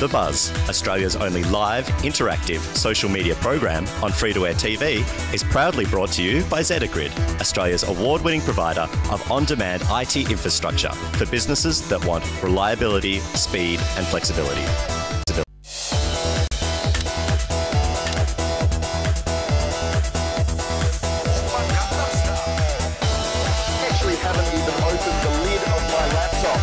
The Buzz, Australia's only live, interactive social media program on free-to-air TV, is proudly brought to you by Zetagrid, Australia's award-winning provider of on-demand IT infrastructure for businesses that want reliability, speed and flexibility. Actually haven't even opened the lid of my laptop.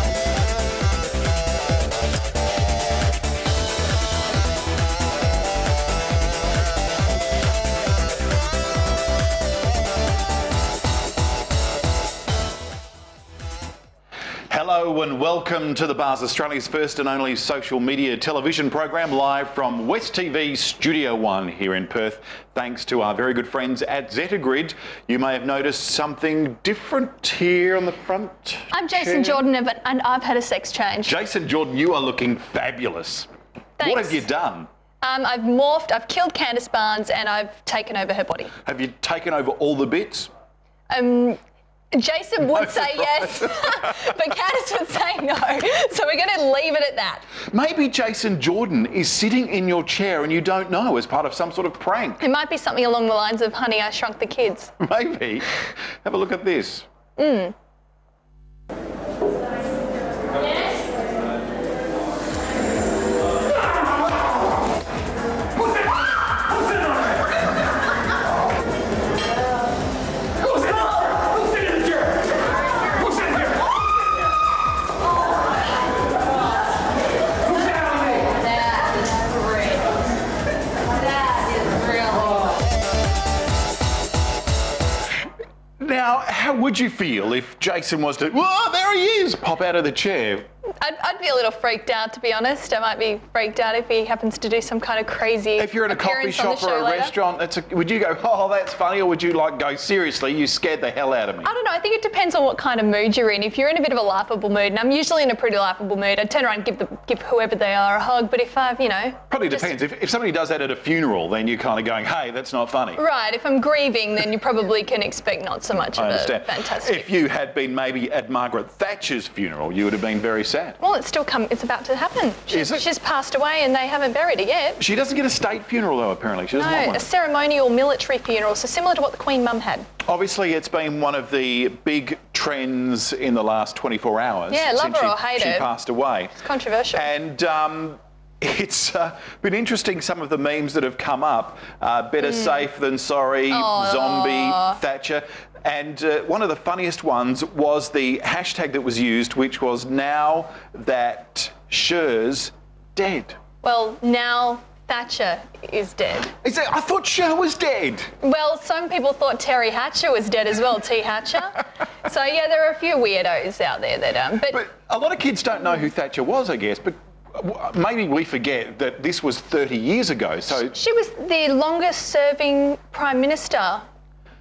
Hello and welcome to The Buzz, Australia's first and only social media television program, live from West TV Studio 1 here in Perth. Thanks to our very good friends at Zetagrid. You may have noticed something different here on the front. I'm Jason Jordan and I've had a sex change. Jason Jordan, you are looking fabulous. Thanks. What have you done? I've morphed, I've killed Candice Barnes and I've taken over her body. Have you taken over all the bits? Jason would say yes, but Candice would say no. So we're going to leave it at that. Maybe Jason Jordan is sitting in your chair and you don't know as part of some sort of prank. It might be something along the lines of Honey, I Shrunk the Kids. Maybe. Have a look at this. Now, how would you feel if Jason was to, whoa, there he is, pop out of the chair? I'd be a little freaked out, to be honest. I might be freaked out if he happens to do some kind of crazy If you're in a coffee shop or a restaurant, would you go, oh, that's funny, or would you like go, seriously, you scared the hell out of me? I don't know. I think it depends on what kind of mood you're in. If you're in a bit of a laughable mood, and I'm usually in a pretty laughable mood, I'd turn around and give whoever they are a hug. But if I've, you know... Probably depends. If somebody does that at a funeral, then you're kind of going, hey, that's not funny. Right. If I'm grieving, then you probably can expect not so much of a fantastic... If you had been maybe at Margaret Thatcher's funeral, you would have been very sad. Well, it's about to happen. She's passed away and they haven't buried her yet. She doesn't get a state funeral though, apparently. She doesn't want one. A ceremonial military funeral, so similar to what the Queen Mum had. Obviously, it's been one of the big trends in the last 24 hours. Yeah, love her or hate her. She passed away. It's controversial. And it's been interesting, some of the memes that have come up. Better safe than sorry, zombie, Thatcher. And one of the funniest ones was the hashtag that was used, which was now that Sher's dead. Well, now Thatcher is dead. I thought Sher was dead. Well, some people thought Terry Hatcher was dead as well, T. Hatcher. So, yeah, there are a few weirdos out there that... But a lot of kids don't know who Thatcher was, I guess, but maybe we forget that this was 30 years ago, so... She was the longest-serving Prime Minister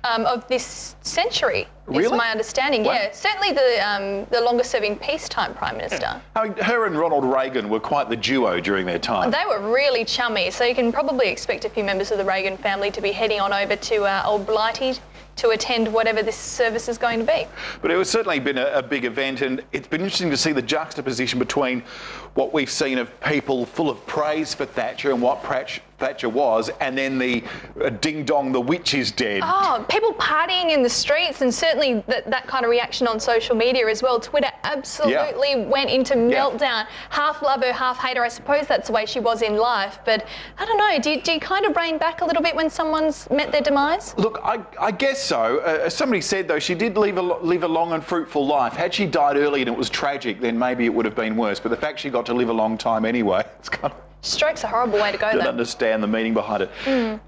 of this century, is my understanding. Wow. Yeah, certainly the longest-serving peacetime Prime Minister. Yeah. I mean, her and Ronald Reagan were quite the duo during their time. They were really chummy, so you can probably expect a few members of the Reagan family to be heading on over to Old Blighty to attend whatever this service is going to be. But it has certainly been a big event, and it's been interesting to see the juxtaposition between what we've seen of people full of praise for Thatcher and what Thatcher was, and then the ding-dong, the witch is dead. Oh, people partying in the streets, and certainly that kind of reaction on social media as well. Twitter absolutely went into meltdown. Half love her, half hate her. I suppose that's the way she was in life, but I don't know. Do you kind of rein back a little bit when someone's met their demise? Look, I guess so. As somebody said, though, she did live a long and fruitful life. Had she died early and it was tragic, then maybe it would have been worse. But the fact she got to live a long time anyway, it's kind of... Stroke's a horrible way to go, though. Don't understand the meaning behind it.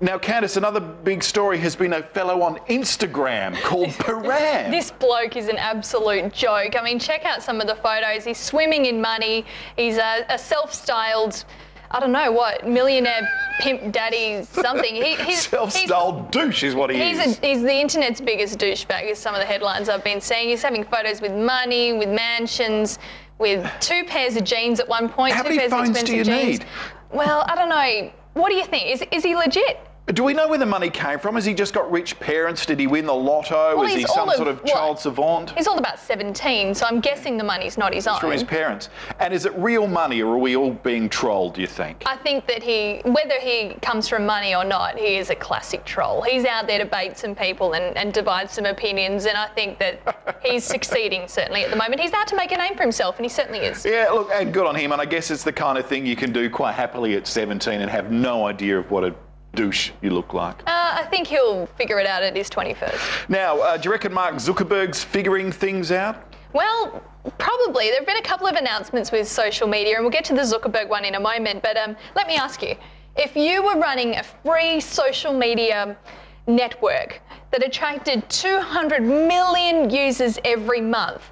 Now, Candice, another big story has been a fellow on Instagram called Paran. This bloke is an absolute joke. I mean, check out some of the photos. He's swimming in money. He's a self-styled, I don't know what, millionaire pimp daddy something. Self-styled douche is what he is. He's the internet's biggest douchebag, is some of the headlines I've been seeing. He's having photos with money, with mansions, with 2 pairs of jeans at one point. How many phones do you need? Well, I don't know. What do you think? Is he legit? Do we know where the money came from? Has he just got rich parents? Did he win the lotto? Well, is he some sort of child savant? He's all about 17, so I'm guessing the money's not his own. It's from his parents. And is it real money, or are we all being trolled, do you think? I think that whether he comes from money or not, he is a classic troll. He's out there to bait some people and divide some opinions, and I think that he's succeeding, certainly, at the moment. He's out to make a name for himself, and he certainly is. Yeah, look, and good on him, and I guess it's the kind of thing you can do quite happily at 17 and have no idea of what a douche you look like. I think he'll figure it out at his 21st. Now, do you reckon Mark Zuckerberg's figuring things out? Well, probably. There have been a couple of announcements with social media, and we'll get to the Zuckerberg one in a moment, but let me ask you, if you were running a free social media network that attracted 200 million users every month,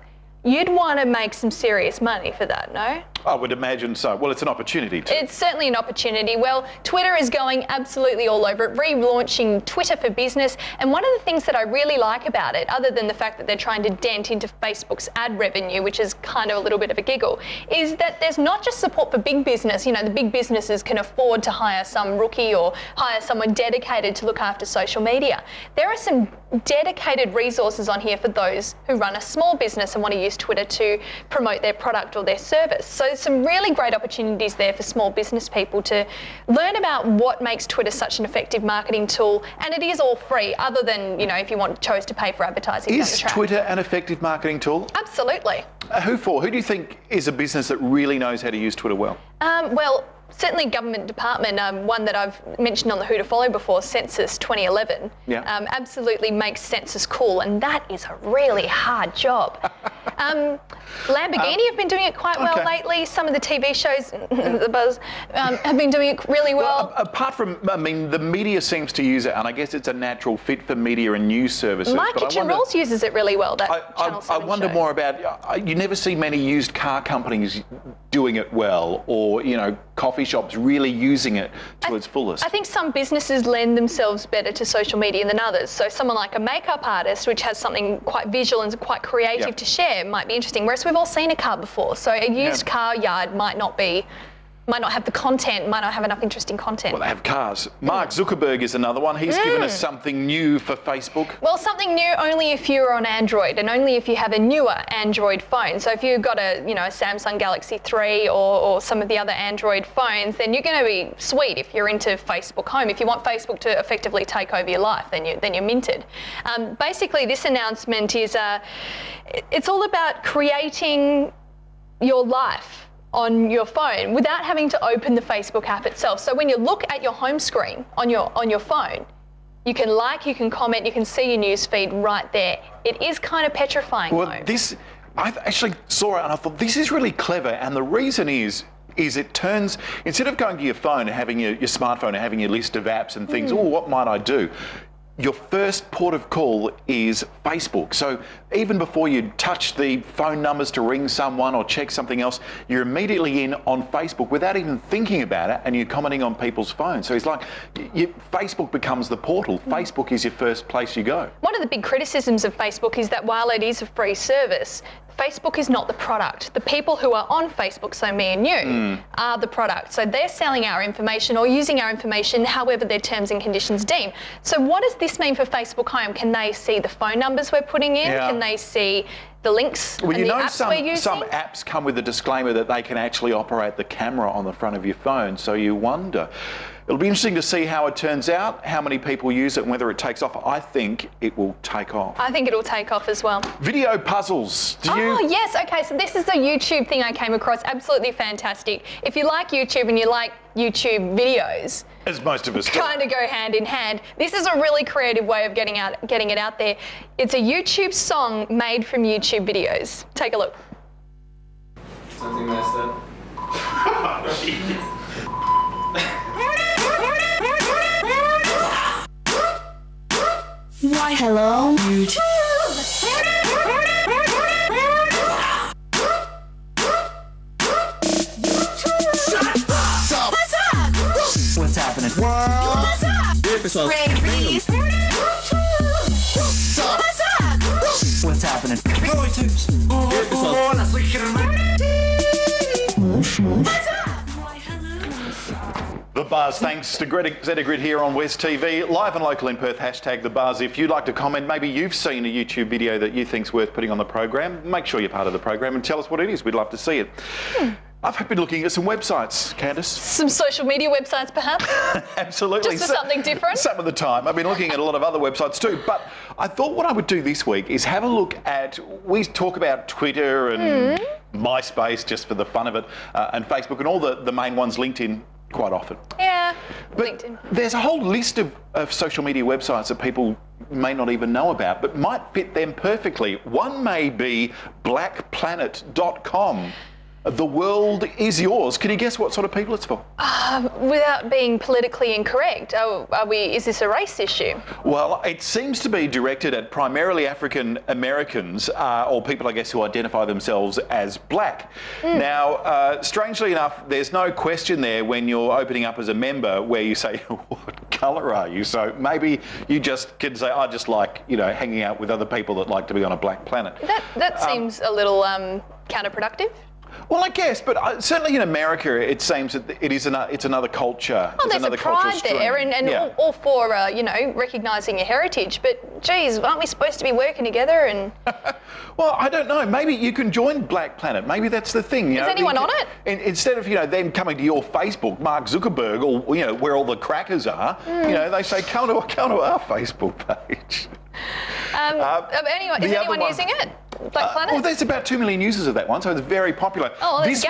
you'd want to make some serious money for that, no? I would imagine so. Well, it's an opportunity too. It's certainly an opportunity. Well, Twitter is going absolutely all over it, relaunching Twitter for Business. And one of the things that I really like about it, other than the fact that they're trying to dent into Facebook's ad revenue, which is kind of a little bit of a giggle, is that there's not just support for big business. You know, the big businesses can afford to hire some rookie or hire someone dedicated to look after social media. There are some dedicated resources on here for those who run a small business and want to use Twitter to promote their product or their service. So some really great opportunities there for small business people to learn about what makes Twitter such an effective marketing tool, and it is all free, other than, you know, if you chose to pay for advertising. Is Twitter an effective marketing tool? Absolutely. Who for? Who do you think is a business that really knows how to use Twitter well? Well, certainly government department, one that I've mentioned on the Who to Follow before, Census 2011, absolutely makes census cool, and that is a really hard job. Lamborghini have been doing it quite well lately. Some of the TV shows, The Buzz, have been doing it really well. Apart from, I mean, the media seems to use it, and I guess it's a natural fit for media and news services. My Kitchen Rules uses it really well, that Channel 7 I wonder show. more about, you never see many used car companies doing it well, or, you know, coffee shops really using it to its fullest. I think some businesses lend themselves better to social media than others. So someone like a makeup artist, which has something quite visual and quite creative to share, might be interesting. Whereas we've all seen a car before, so a used car yard might not have the content, might not have enough interesting content. Well, they have cars. Mark Zuckerberg is another one. He's given us something new for Facebook. Well, something new only if you're on Android, and only if you have a newer Android phone. So if you've got a Samsung Galaxy 3 or some of the other Android phones, then you're going to be sweet if you're into Facebook Home. If you want Facebook to effectively take over your life, then you're minted. Basically, this announcement is it's all about creating your life on your phone without having to open the Facebook app itself. So when you look at your home screen on your phone, you can like, you can comment, you can see your news feed right there. It is kind of petrifying. Well, I actually saw it and I thought, this is really clever, and the reason is it turns, instead of going to your phone and having your smartphone and having your list of apps and things, oh, what might I do? Your first port of call is Facebook. So even before you touch the phone numbers to ring someone or check something else, you're immediately in on Facebook without even thinking about it, and you're commenting on people's phones. So it's like Facebook becomes the portal. Facebook is your first place you go. One of the big criticisms of Facebook is that while it is a free service, Facebook is not the product. The people who are on Facebook, so me and you, are the product. So they're selling our information or using our information however their terms and conditions deem. So what does this mean for Facebook Home? Can they see the phone numbers we're putting in? Can they see the links and the apps we're using? Some apps come with a disclaimer that they can actually operate the camera on the front of your phone, so you wonder. It'll be interesting to see how it turns out, how many people use it, and whether it takes off. I think it will take off. I think it'll take off as well. Video puzzles. Oh, yes. Okay, so this is a YouTube thing I came across. Absolutely fantastic. If you like YouTube and you like YouTube videos, as most of us do, kind of go hand in hand. This is a really creative way of getting it out there. It's a YouTube song made from YouTube videos. Take a look. Something messed up. Why, hello, YouTube. What's happening? What's up? Raise. What's happening? The Buzz. Thanks to Zeta Grid here on West TV. Live and local in Perth, hashtag The Buzz. If you'd like to comment, maybe you've seen a YouTube video that you think's worth putting on the program, make sure you're part of the program and tell us what it is. We'd love to see it. I've been looking at some websites, Candice. Some social media websites, perhaps? Absolutely. Just for something different? Some of the time. I've been looking at a lot of other websites too, but I thought what I would do this week is have a look at, we talk about Twitter and MySpace just for the fun of it, and Facebook and all the main ones, LinkedIn quite often. Yeah, But LinkedIn. there's a whole list of social media websites that people may not even know about, but might fit them perfectly. One may be blackplanet.com. The world is yours. Can you guess what sort of people it's for? Without being politically incorrect, is this a race issue? Well, it seems to be directed at primarily African Americans, or people, I guess, who identify themselves as black. Now, strangely enough, there's no question there when you're opening up as a member where you say, what colour are you? So maybe you just can say, I just like, hanging out with other people that like to be on a black planet. That seems a little counterproductive. Well, I guess, but certainly in America, it seems that it's another culture. Oh, there's a pride there, and all for recognising your heritage. But geez, aren't we supposed to be working together? And well, I don't know. Maybe you can join Black Planet. Maybe that's the thing. Is anyone on it? Instead of them coming to your Facebook, Mark Zuckerberg, or where all the crackers are, they say come to our Facebook page. Anyway, is anyone using it? Black Planet? Well, there's about 2 million users of that one, so it's very popular. Oh, this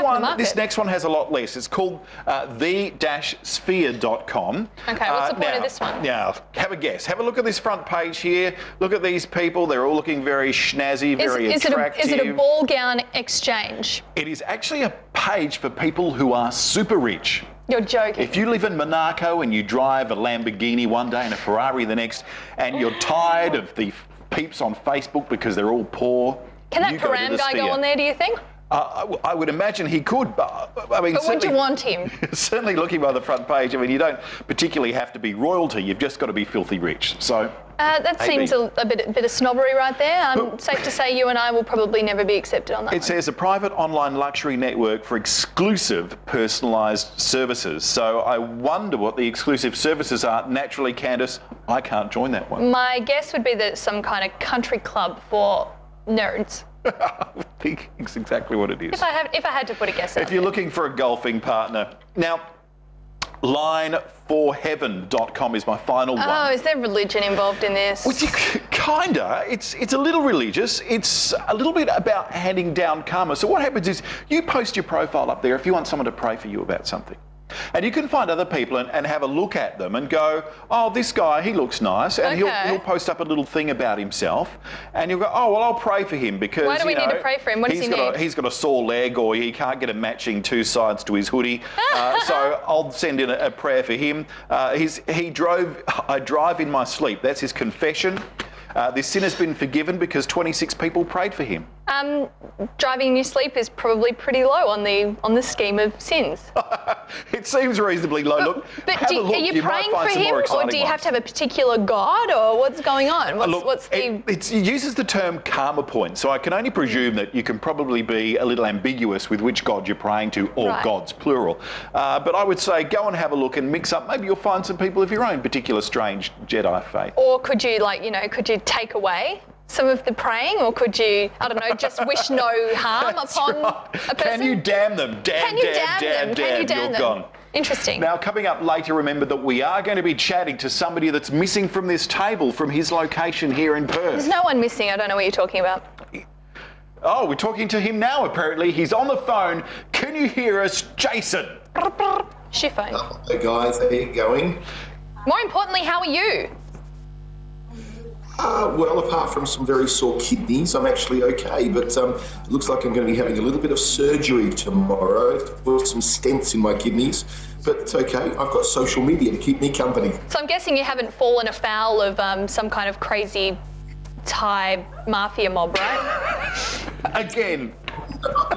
next one has a lot less. It's called the-sphere.com. Okay, what's the point of this one? Now, have a guess. Have a look at this front page here. Look at these people. They're all looking very schnazzy, very attractive. Is it a ball gown exchange? It is actually a page for people who are super rich. You're joking. If you live in Monaco and you drive a Lamborghini one day and a Ferrari the next, and you're tired of the peeps on Facebook because they're all poor. Can that Param guy go on there, do you think? I would imagine he could, but would you want him? Certainly looking by the front page, you don't particularly have to be royalty, you've just got to be filthy rich. So that seems a bit of snobbery right there. Safe to say you and I will probably never be accepted on that one. It says a private online luxury network for exclusive personalised services. So I wonder what the exclusive services are. Naturally, Candice, I can't join that one. My guess would be that it's some kind of country club for nerds. I think it's exactly what it is. If I had to put a guess out. If you're looking for a golfing partner. Now, line4heaven.com is my final one. Oh, is there religion involved in this? Well, kinda. It's a little religious. It's a little bit about handing down karma. So what happens is you post your profile up there if you want someone to pray for you about something. And you can find other people and have a look at them and go, oh, this guy, he looks nice. And he'll post up a little thing about himself. And you'll go, oh, well, I'll pray for him because, why do we need to pray for him? What does he need? He's got a sore leg or he can't get a matching two sides to his hoodie. So I'll send in a prayer for him. I drive in my sleep. That's his confession. This sin has been forgiven because 26 people prayed for him. Driving in your sleep is probably pretty low on the scheme of sins. It seems reasonably low. Look, are you praying for him, or do you have to have a particular god, or what's going on? It uses the term karma point, so I can only presume that you can probably be a little ambiguous with which god you're praying to, or gods, plural. But I would say go and have a look and mix up. Maybe you'll find some people of your own particular strange Jedi faith. Or could you, could you take away some of the praying, or could you, I don't know, just wish no harm upon a person? Can you damn them? Damn, you're gone. Interesting. Now, coming up later, remember that we are going to be chatting to somebody that's missing from this table, from his location here in Perth. There's no one missing. I don't know what you're talking about. Oh, we're talking to him now, apparently. He's on the phone. Can you hear us, Jason? Shiphone. Hey guys, how are you going? More importantly, how are you? Well, apart from some very sore kidneys, I'm actually okay, but it looks like I'm going to be having a little bit of surgery tomorrow. Put some stents in my kidneys, but it's okay. I've got social media to keep me company. So I'm guessing you haven't fallen afoul of some kind of crazy Thai mafia mob, right? Again.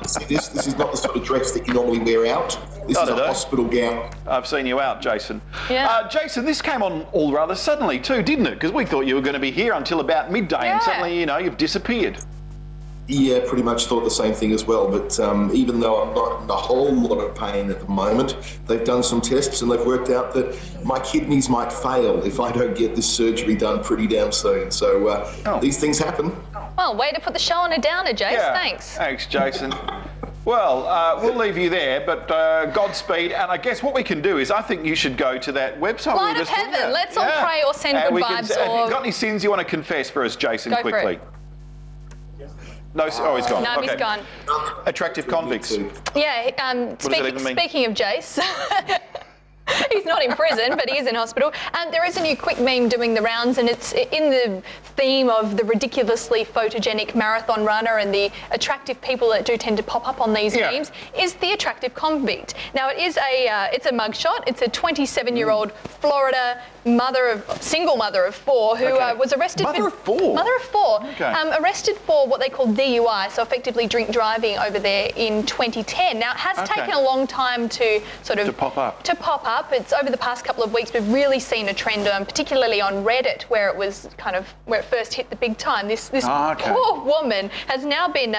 This is not the sort of dress that you normally wear out. This is a hospital gown. I've seen you out, Jason. Yeah. Jason, this came on all rather suddenly too, didn't it? Because we thought you were going to be here until about midday, and suddenly, you've disappeared. Yeah, pretty much thought the same thing as well. But even though I'm not in a whole lot of pain at the moment, they've done some tests and they've worked out that my kidneys might fail if I don't get this surgery done pretty damn soon. So these things happen. Well, way to put the show on a downer, Jace. Yeah. Thanks. Thanks, Jason. Well, we'll leave you there, but Godspeed. And I guess what we can do is I think you should go to that website. Light of heaven. Let's all pray or send good vibes. Have you got any sins you want to confess for us, Jason, Go quickly? for it. No, oh, he's gone. No, okay. he's gone. Attractive convicts. Yeah, even mean? speaking of Jace, he's not in prison, but he is in hospital. There is a new quick meme doing the rounds, and it's in the theme of the ridiculously photogenic marathon runner and the attractive people that do tend to pop up on these memes, is the attractive convict. Now, it's a mugshot. It's a 27-year-old Florida single mother of four who was arrested. Mother of four? Mother of four. Okay. Arrested for what they call DUI, so effectively drink driving over there in 2010. Now, it has taken a long time to to pop up. It's over the past couple of weeks we've really seen a trend, particularly on Reddit, where it first hit the big time. This poor woman has now been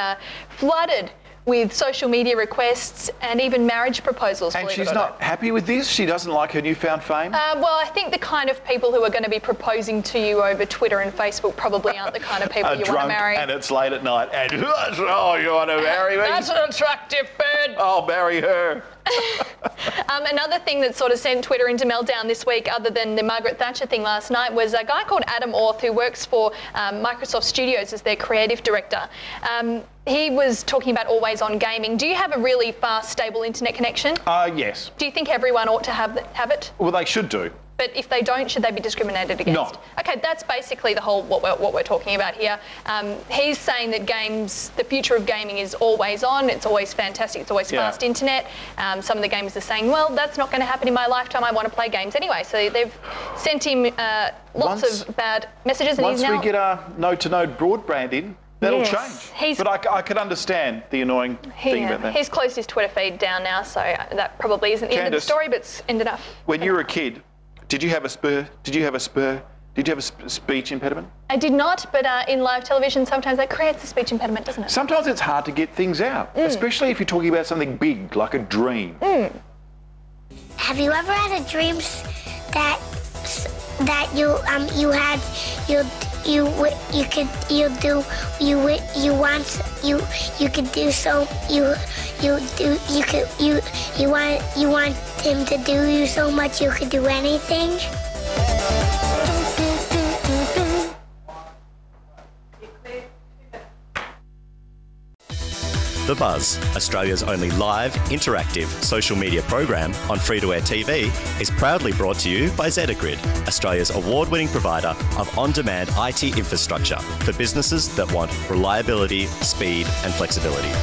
flooded with social media requests and even marriage proposals. And she's not happy with this? She doesn't like her newfound fame? Well, I think the kind of people who are going to be proposing to you over Twitter and Facebook probably aren't the kind of people you want to marry. And it's late at night and, oh, you want to marry me? That's an attractive bird. I'll marry her. Another thing that sort of sent Twitter into meltdown this week, other than the Margaret Thatcher thing last night, was a guy called Adam Orth who works for Microsoft Studios as their creative director. He was talking about always-on gaming. Do you have a really fast, stable internet connection? Yes. Do you think everyone ought to have it? Well, they should do. But if they don't, should they be discriminated against? No. Okay, that's basically the whole what we're talking about here. He's saying that the future of gaming is always on. It's always fantastic. It's always fast internet. Some of the gamers are saying, well, that's not going to happen in my lifetime. I want to play games anyway. So they've sent him lots of bad messages. And once we get our node-to-node broadband in, that'll change. But I can understand the annoying thing about that. He's closed his Twitter feed down now, so that probably isn't the end of the story, but it's ended up. When you were a kid, did you have a speech impediment? I did not, but in live television, sometimes that creates a speech impediment, doesn't it? Sometimes it's hard to get things out, especially if you're talking about something big, like a dream. Have you ever had a dream that you want him to do you so much you could do anything? The Buzz, Australia's only live, interactive social media program on free-to-air TV, is proudly brought to you by z03e, Australia's award-winning provider of on-demand IT infrastructure for businesses that want reliability, speed and flexibility.